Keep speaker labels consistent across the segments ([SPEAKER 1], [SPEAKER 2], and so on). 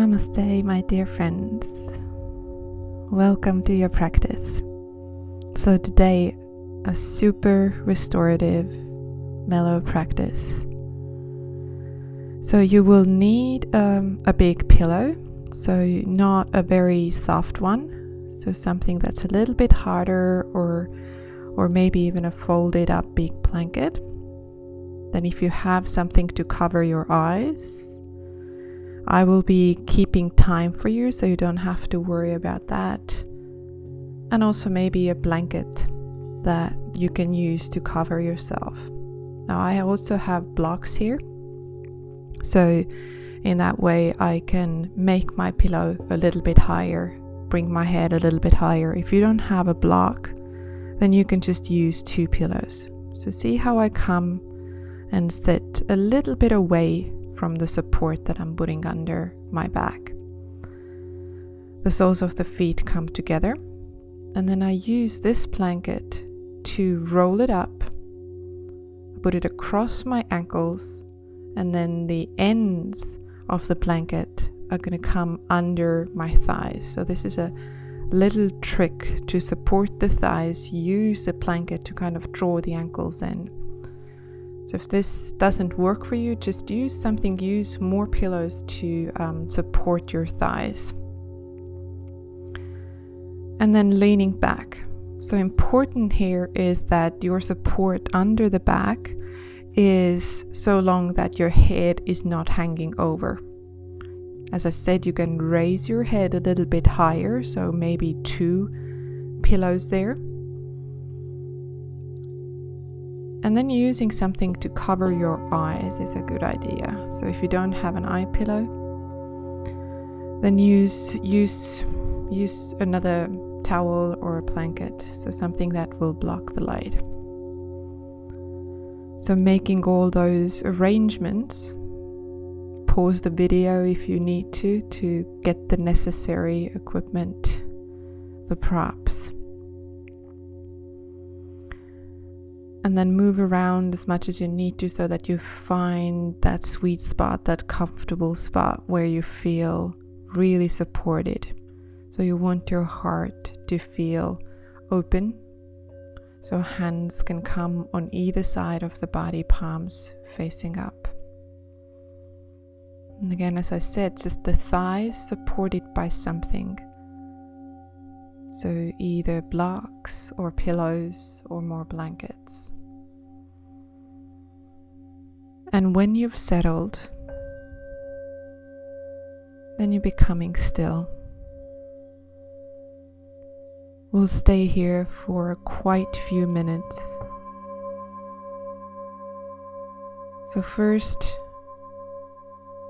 [SPEAKER 1] Namaste, my dear friends. Welcome to your practice. So today, a super restorative, mellow practice. So you will need a big pillow, so not a very soft one, so something that's a little bit harder, or maybe even a folded up big blanket. Then if you have something to cover your eyes, I will be keeping time for you so you don't have to worry about that. And also maybe a blanket that you can use to cover yourself. Now I also have blocks here, so in that way I can make my pillow a little bit higher, bring my head a little bit higher. If you don't have a block, then you can just use 2 pillows. So see how I come and sit a little bit away from the support that I'm putting under my back. The soles of the feet come together, and then I use this blanket to roll it up, put it across my ankles, and then the ends of the blanket are going to come under my thighs. So this is a little trick to support the thighs. Use the blanket to kind of draw the ankles in. So if this doesn't work for you, just use more pillows to support your thighs. And then leaning back. So important here is that your support under the back is so long that your head is not hanging over. As I said, you can raise your head a little bit higher, so maybe 2 pillows there. And then using something to cover your eyes is a good idea. So if you don't have an eye pillow, then use another towel or a blanket, so something that will block the light. So making all those arrangements, pause the video if you need to get the necessary equipment, the props. And then move around as much as you need to so that you find that sweet spot, that comfortable spot where you feel really supported. So you want your heart to feel open. So hands can come on either side of the body, palms facing up. And again, as I said, just the thighs supported by something. So either blocks or pillows or more blankets. And when you've settled, then you're becoming still. We'll stay here for quite a few minutes. So first,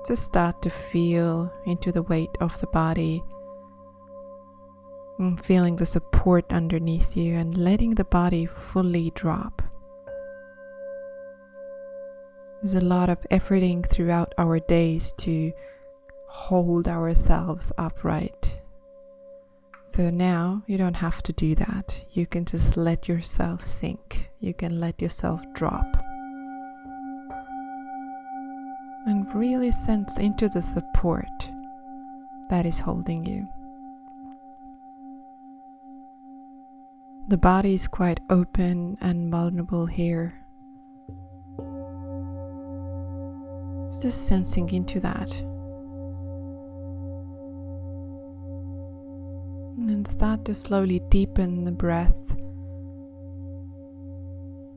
[SPEAKER 1] just start to feel into the weight of the body, and feeling the support underneath you and letting the body fully drop. There's a lot of efforting throughout our days to hold ourselves upright. So now you don't have to do that. You can just let yourself sink. You can let yourself drop. And really sense into the support that is holding you. The body is quite open and vulnerable here. It's just sensing into that. And then start to slowly deepen the breath.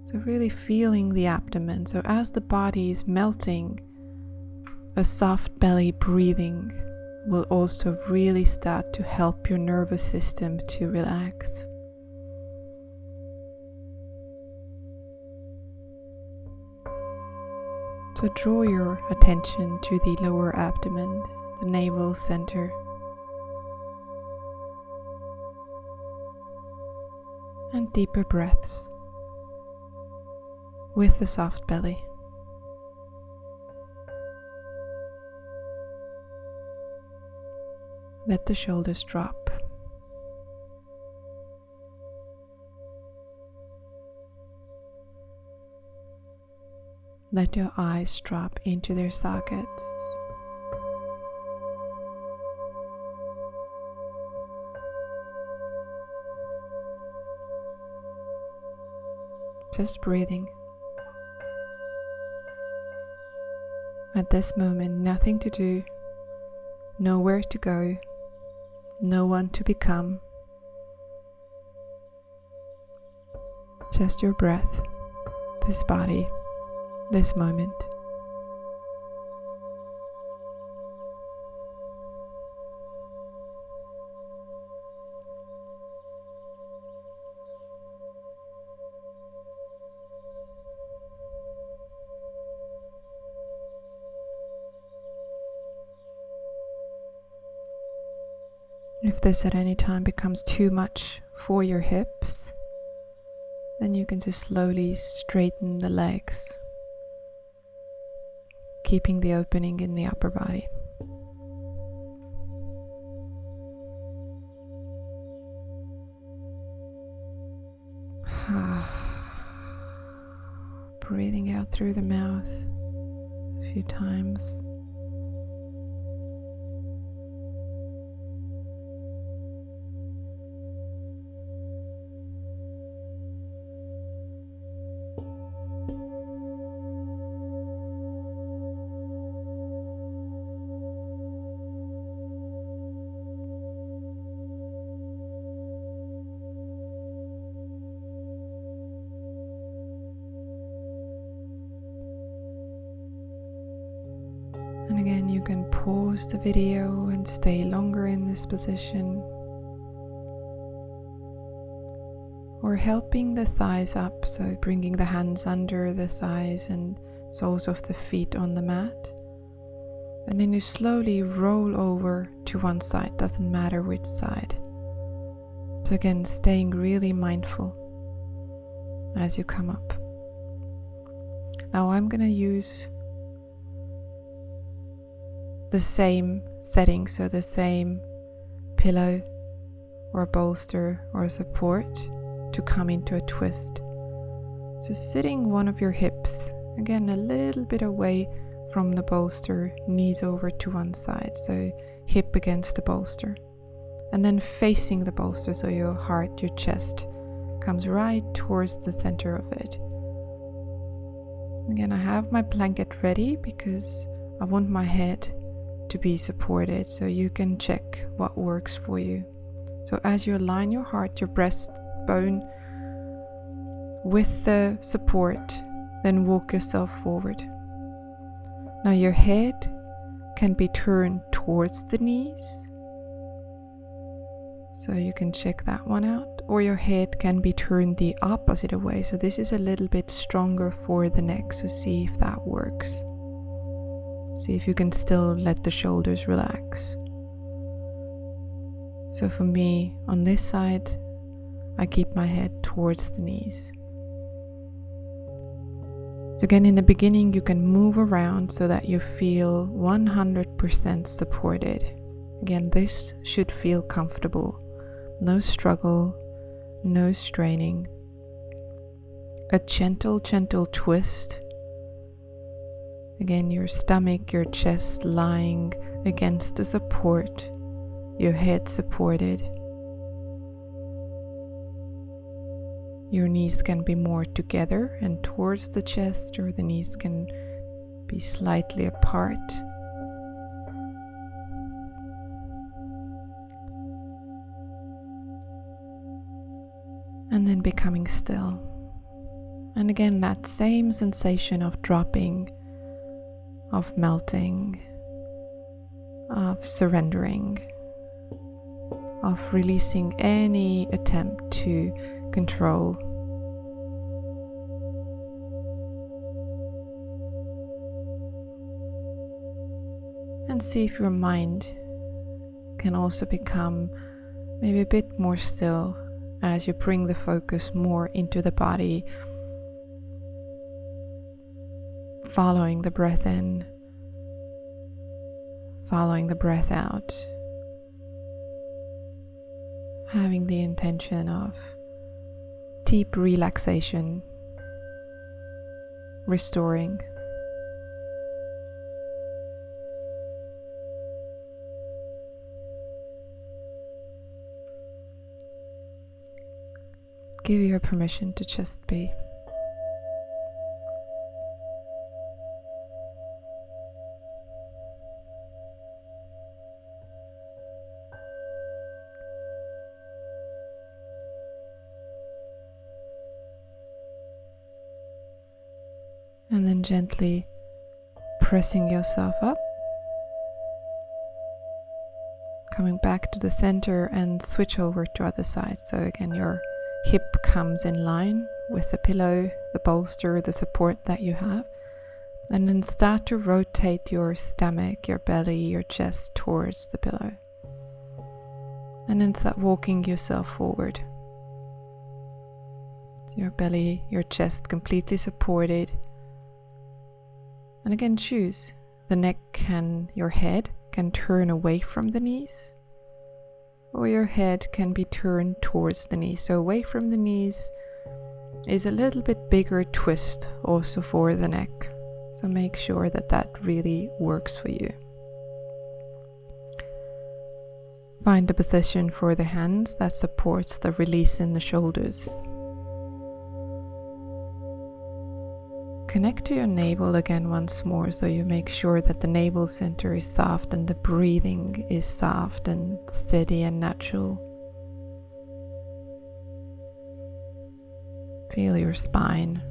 [SPEAKER 1] So really feeling the abdomen. So as the body is melting, a soft belly breathing will also really start to help your nervous system to relax. So draw your attention to the lower abdomen, the navel center. And deeper breaths with the soft belly. Let the shoulders drop. Let your eyes drop into their sockets. just breathing. At this moment, nothing to do, nowhere to go, no one to become. Just your breath, this body, this moment. If this at any time becomes too much for your hips, then you can just slowly straighten the legs, keeping the opening in the upper body. Breathing out through the mouth a few times. And again, you can pause the video and stay longer in this position, or helping the thighs up, so bringing the hands under the thighs and soles of the feet on the mat. And then you slowly roll over to one side, doesn't matter which side. So again, staying really mindful as you come up. Now I'm going to use the same setting, so the same pillow or bolster or support to come into a twist. So sitting one of your hips, again a little bit away from the bolster, knees over to one side, so hip against the bolster. And then facing the bolster, so your heart, your chest comes right towards the center of it. Again, I have my blanket ready because I want my head to be supported, so you can check what works for you. So as you align your heart, your breastbone with the support, then walk yourself forward. Now your head can be turned towards the knees, so you can check that one out, or your head can be turned the opposite way, so this is a little bit stronger for the neck, so see if that works. See if you can still let the shoulders relax. So for me, on this side, I keep my head towards the knees. So again, in the beginning, you can move around so that you feel 100% supported. Again, this should feel comfortable. No struggle, no straining. A gentle twist. Again, your stomach, your chest lying against the support, your head supported. Your knees can be more together and towards the chest, or the knees can be slightly apart. And then becoming still. And again, that same sensation of dropping, of melting, of surrendering, of releasing any attempt to control. And see if your mind can also become maybe a bit more still as you bring the focus more into the body, following the breath in, following the breath out, having the intention of deep relaxation, restoring. Give your permission to just be. And then gently pressing yourself up. Coming back to the center and switch over to other side. So again, your hip comes in line with the pillow, the bolster, the support that you have. And then start to rotate your stomach, your belly, your chest towards the pillow. And then start walking yourself forward. Your belly, your chest completely supported. And again, choose. The neck your head can turn away from the knees, or your head can be turned towards the knees. So away from the knees is a little bit bigger twist also for the neck. So make sure that that really works for you. Find a position for the hands that supports the release in the shoulders. Connect to your navel again once more, so you make sure that the navel center is soft and the breathing is soft and steady and natural. Feel your spine.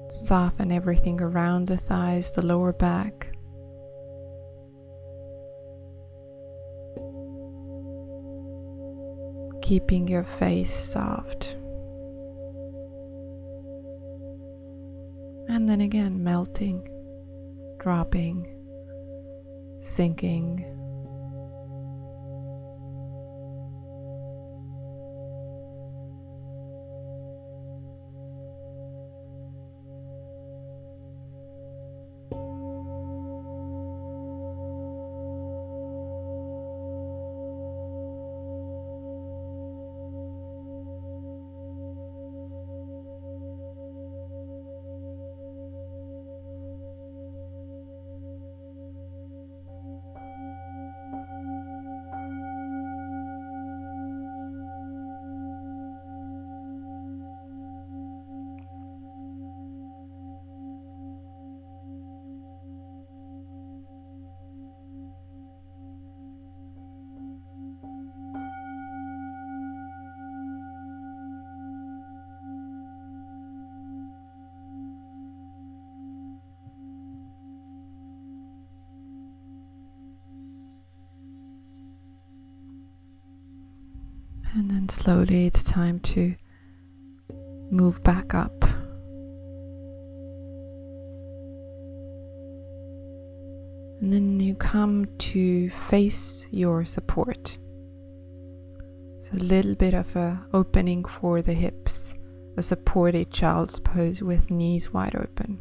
[SPEAKER 1] Soften everything around the thighs, the lower back. Keeping your face soft. And then again, melting, dropping, sinking. And then slowly it's time to move back up. And then you come to face your support. So a little bit of a opening for the hips, a supported child's pose with knees wide open.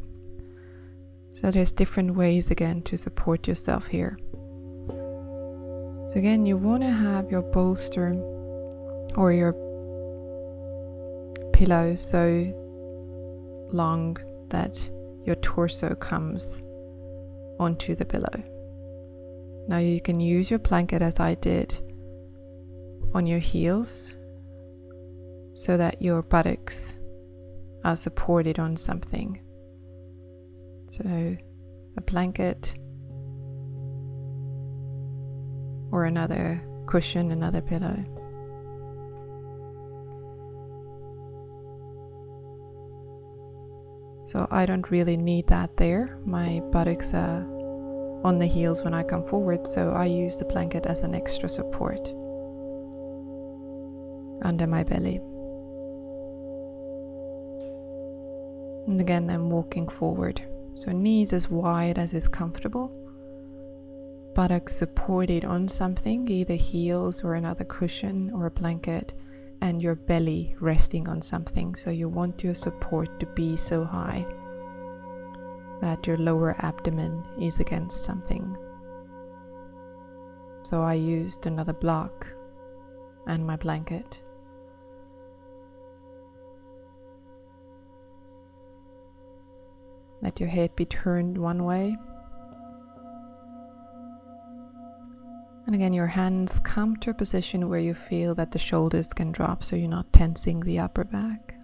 [SPEAKER 1] So there's different ways again to support yourself here. So again, you want to have your bolster or your pillow so long that your torso comes onto the pillow. Now you can use your blanket as I did on your heels so that your buttocks are supported on something. So a blanket or another cushion, another pillow. So I don't really need that there. My buttocks are on the heels when I come forward, so I use the blanket as an extra support under my belly. And again, I'm walking forward. So knees as wide as is comfortable. Buttocks supported on something, either heels or another cushion or a blanket, and your belly resting on something. So you want your support to be so high that your lower abdomen is against something. So I used another block and my blanket. Let your head be turned one way. And again, your hands come to a position where you feel that the shoulders can drop, so you're not tensing the upper back.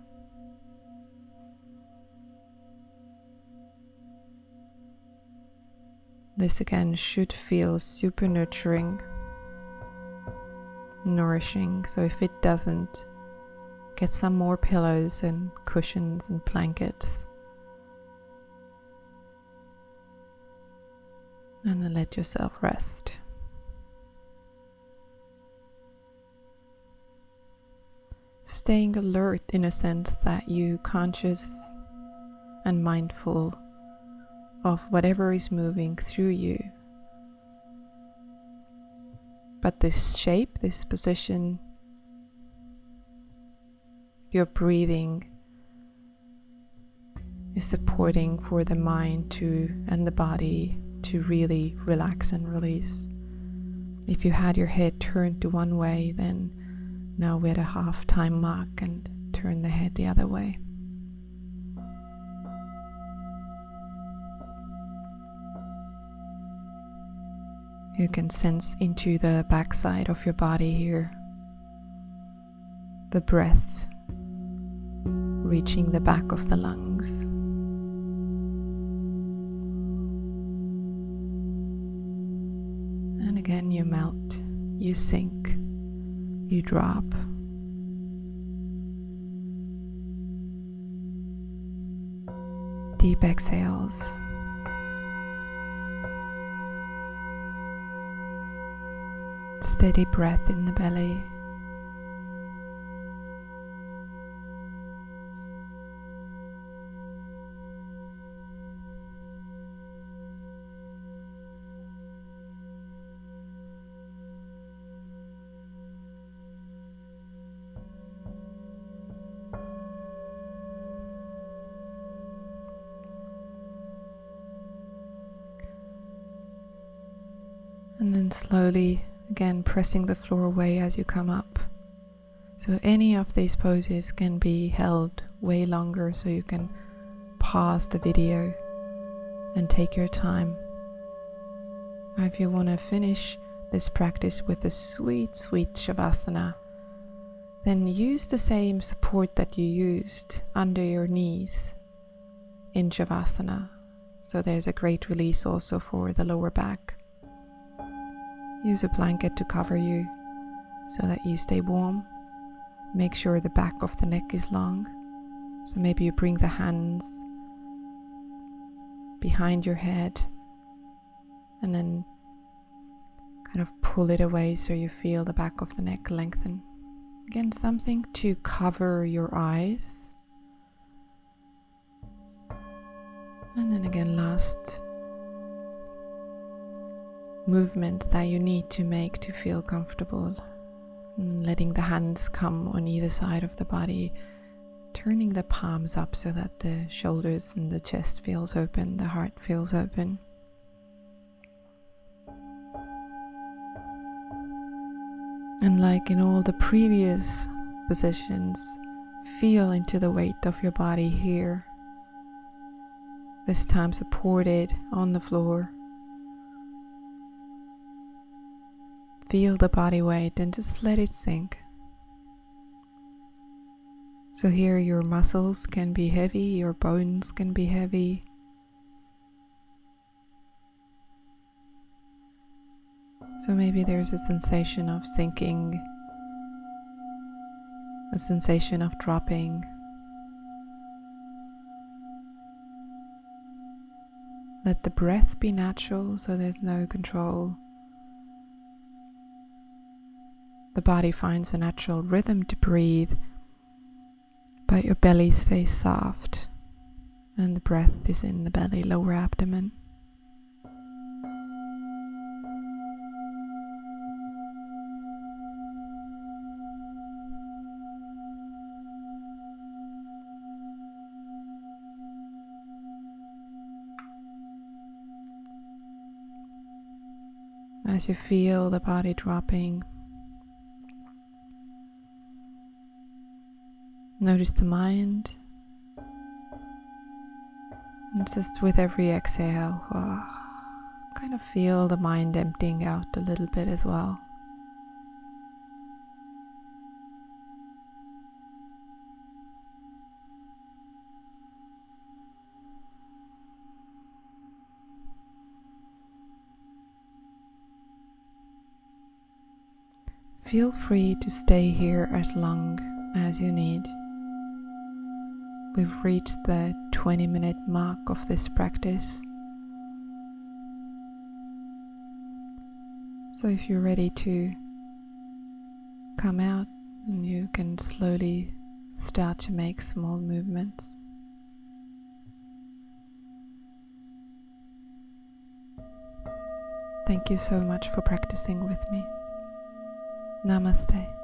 [SPEAKER 1] This again should feel super nurturing, nourishing. So if it doesn't, Get some more pillows and cushions and blankets. And then let yourself rest. Staying alert in a sense that you conscious and mindful of whatever is moving through you. But this shape, this position, your breathing is supporting for the mind and the body to really relax and release. If you had your head turned to one way, then now we're at a half-time mark and turn the head the other way. You can sense into the backside of your body here, the breath reaching the back of the lungs. And again you melt, you sink, you drop. Deep exhales. Steady breath in the belly. And then slowly again pressing the floor away as you come up. So any of these poses can be held way longer, so you can pause the video and take your time. Or if you want to finish this practice with a sweet, sweet Savasana, then use the same support that you used under your knees in Savasana. So there's a great release also for the lower back. Use a blanket to cover you so that you stay warm. Make sure the back of the neck is long. So maybe you bring the hands behind your head and then kind of pull it away so you feel the back of the neck lengthen. Again, something to cover your eyes. And then again, last movement that you need to make to feel comfortable. And letting the hands come on either side of the body, turning the palms up so that the shoulders and the chest feels open, the heart feels open. And like in all the previous positions, feel into the weight of your body here. This time supported on the floor. Feel the body weight and just let it sink. So here your muscles can be heavy, your bones can be heavy. So maybe there's a sensation of sinking, a sensation of dropping. Let the breath be natural, so there's no control. The body finds a natural rhythm to breathe, but your belly stays soft and the breath is in the belly, lower abdomen. As you feel the body dropping, notice the mind, and just with every exhale, kind of feel the mind emptying out a little bit as well. Feel free to stay here as long as you need. We've reached the 20-minute mark of this practice. So if you're ready to come out, then you can slowly start to make small movements. Thank you so much for practicing with me. Namaste.